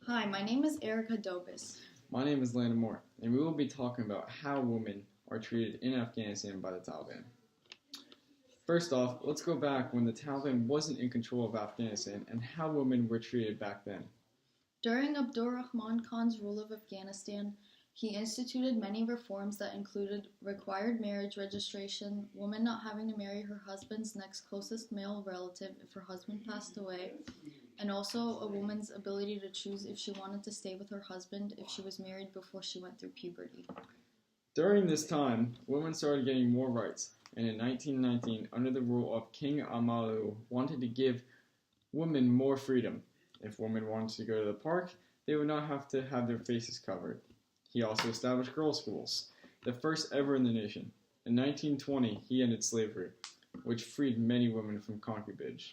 Hi, my name is Erica Dobis. My name is Landon Moore, and we will be talking about how women are treated in Afghanistan by the Taliban. First off, let's go back when the Taliban wasn't in control of Afghanistan and how women were treated back then. During Abdurrahman Khan's rule of Afghanistan, he instituted many reforms that included required marriage registration, woman not having to marry her husband's next closest male relative if her husband passed away, and also a woman's ability to choose if she wanted to stay with her husband if she was married before she went through puberty. During this time, women started getting more rights, and in 1919, under the rule of King Amalu, wanted to give women more freedom. If women wanted to go to the park, they would not have to have their faces covered. He also established girls' schools, the first ever in the nation. In 1920, he ended slavery, which freed many women from concubinage.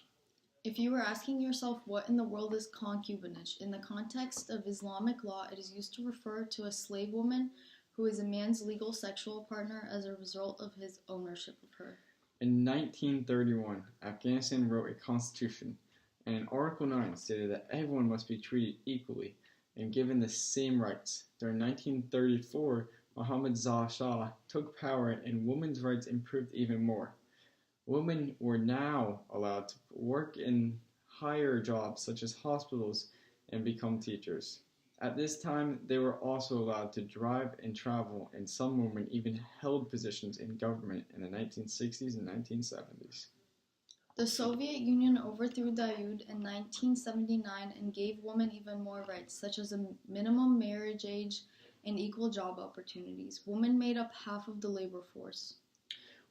If you were asking yourself what in the world is concubinage, in the context of Islamic law, it is used to refer to a slave woman who is a man's legal sexual partner as a result of his ownership of her. In 1931, Afghanistan wrote a constitution, and in Article 9 stated that everyone must be treated equally and given the same rights. During 1934, Mohammad Shah took power and women's rights improved even more. Women were now allowed to work in higher jobs such as hospitals and become teachers. At this time, they were also allowed to drive and travel, and some women even held positions in government in the 1960s and 1970s. The Soviet Union overthrew Daoud in 1979 and gave women even more rights, such as a minimum marriage age and equal job opportunities. Women made up half of the labor force.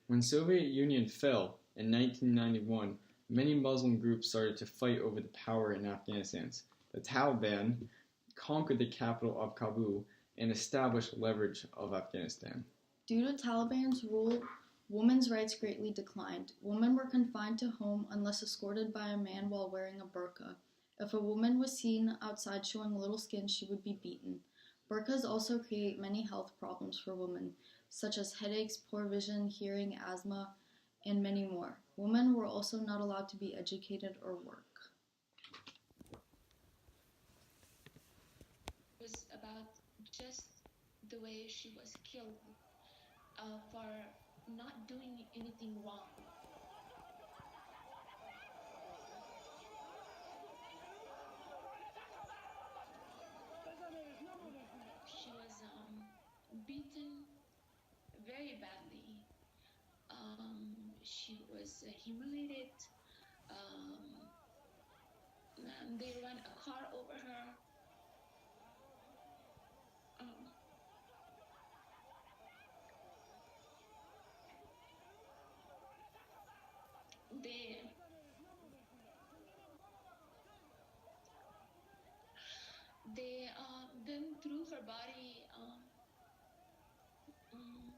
When Soviet Union fell in 1991, many Muslim groups started to fight over the power in Afghanistan. The Taliban conquered the capital of Kabul and established leverage of Afghanistan. Due to Taliban's rule, women's rights greatly declined. Women were confined to home unless escorted by a man while wearing a burqa. If a woman was seen outside showing a little skin, she would be beaten. Burqas also create many health problems for women, such as headaches, poor vision, hearing, asthma, and many more. Women were also not allowed to be educated or work. It was about just the way she was killed for not doing anything wrong. She was beaten very badly. She was humiliated. Um, they ran a car over her. Um, they they then threw her body um,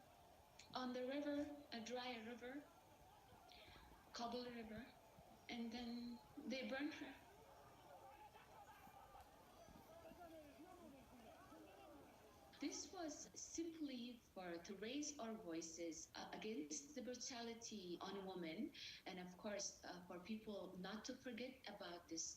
on the river, a dry river, Kabul River, and then they burned her. This was simply to raise our voices against the brutality on women, and of course, for people not to forget about this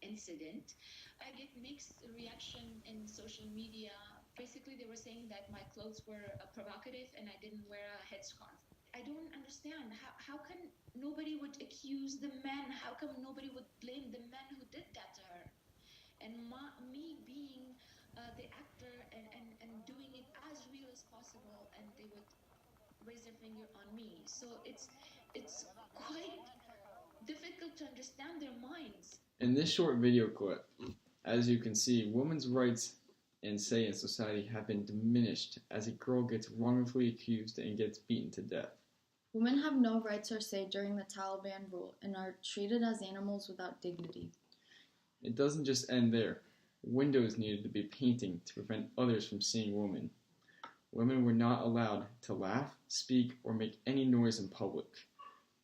incident. I get mixed reaction in social media. Basically, they were saying that my clothes were provocative and I didn't wear a headscarf. I don't understand how can nobody would accuse the men? How come nobody would blame the men who did that to her? And me being the actor and doing it as real as possible, and they would raise their finger on me. So it's quite difficult to understand their minds. In this short video clip, as you can see, women's rights and say in society have been diminished as a girl gets wrongfully accused and gets beaten to death. Women have no rights or say during the Taliban rule and are treated as animals without dignity. It doesn't just end there. Windows needed to be painting to prevent others from seeing women. Women were not allowed to laugh, speak, or make any noise in public.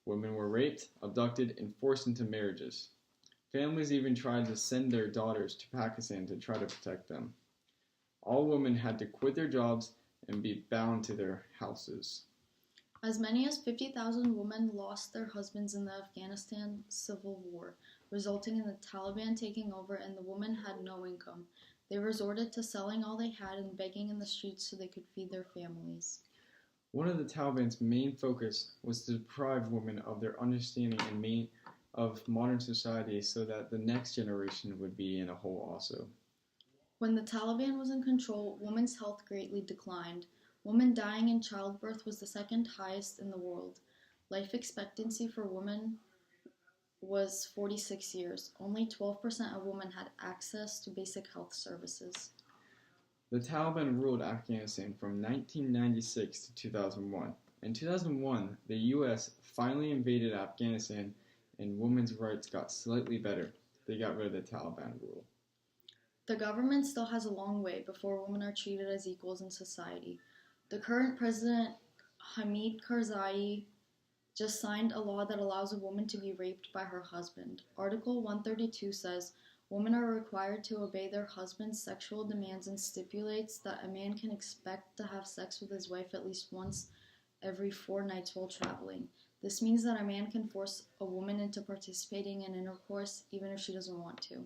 Women were raped, abducted, and forced into marriages. Families even tried to send their daughters to Pakistan to try to protect them. All women had to quit their jobs and be bound to their houses. As many as 50,000 women lost their husbands in the Afghanistan civil war. resulting in the Taliban taking over, and the women had no income. They resorted to selling all they had and begging in the streets so they could feed their families. One of the Taliban's main focus was to deprive women of their understanding of modern society so that the next generation would be in a hole also. When the Taliban was in control, women's health greatly declined. Women dying in childbirth was the second highest in the world. Life expectancy for women was 46 years. Only 12% of women had access to basic health services. The Taliban ruled Afghanistan from 1996 to 2001. In 2001, the US finally invaded Afghanistan and women's rights got slightly better. They got rid of the Taliban rule. The government still has a long way before women are treated as equals in society. The current president, Hamid Karzai, just signed a law that allows a woman to be raped by her husband. Article 132 says women are required to obey their husband's sexual demands and stipulates that a man can expect to have sex with his wife at least once every 4 nights while traveling. This means that a man can force a woman into participating in intercourse even if she doesn't want to.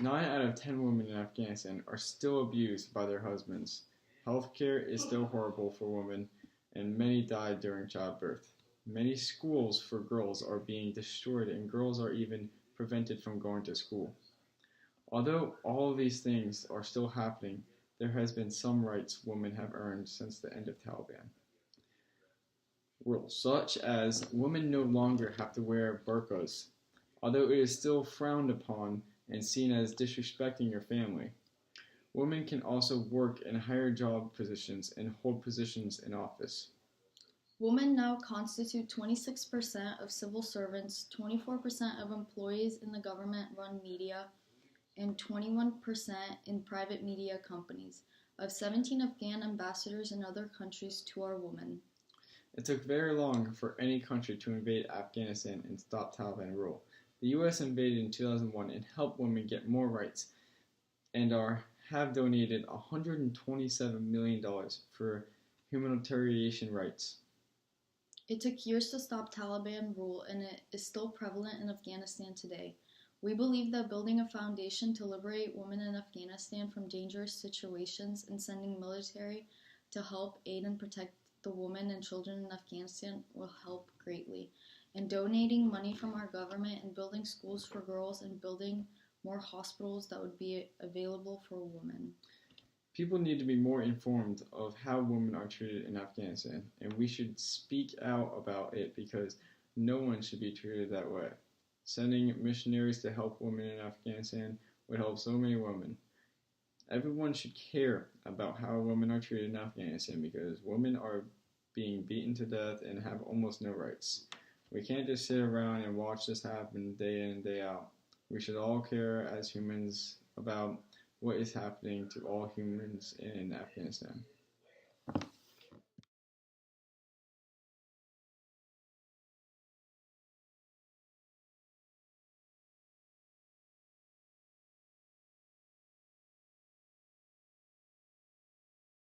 9 out of 10 women in Afghanistan are still abused by their husbands. Healthcare is still horrible for women, and many die during childbirth. Many schools for girls are being destroyed, and girls are even prevented from going to school. Although all of these things are still happening, there has been some rights women have earned since the end of Taliban. Rules such as women no longer have to wear burqas, although it is still frowned upon and seen as disrespecting your family. Women can also work in higher job positions and hold positions in office. Women now constitute 26% of civil servants, 24% of employees in the government-run media, and 21% in private media companies. Of 17 Afghan ambassadors in other countries, 2 are women. It took very long for any country to invade Afghanistan and stop Taliban rule. The US invaded in 2001 and helped women get more rights and have donated $127 million for humanitarian rights. It took years to stop Taliban rule, and it is still prevalent in Afghanistan today. We believe that building a foundation to liberate women in Afghanistan from dangerous situations and sending military to help aid and protect the women and children in Afghanistan will help greatly. And donating money from our government and building schools for girls and building more hospitals that would be available for women. People need to be more informed of how women are treated in Afghanistan, and we should speak out about it because no one should be treated that way. Sending missionaries to help women in Afghanistan would help so many women. Everyone should care about how women are treated in Afghanistan because women are being beaten to death and have almost no rights. We can't just sit around and watch this happen day in and day out. We should all care as humans about what is happening to all humans in Afghanistan.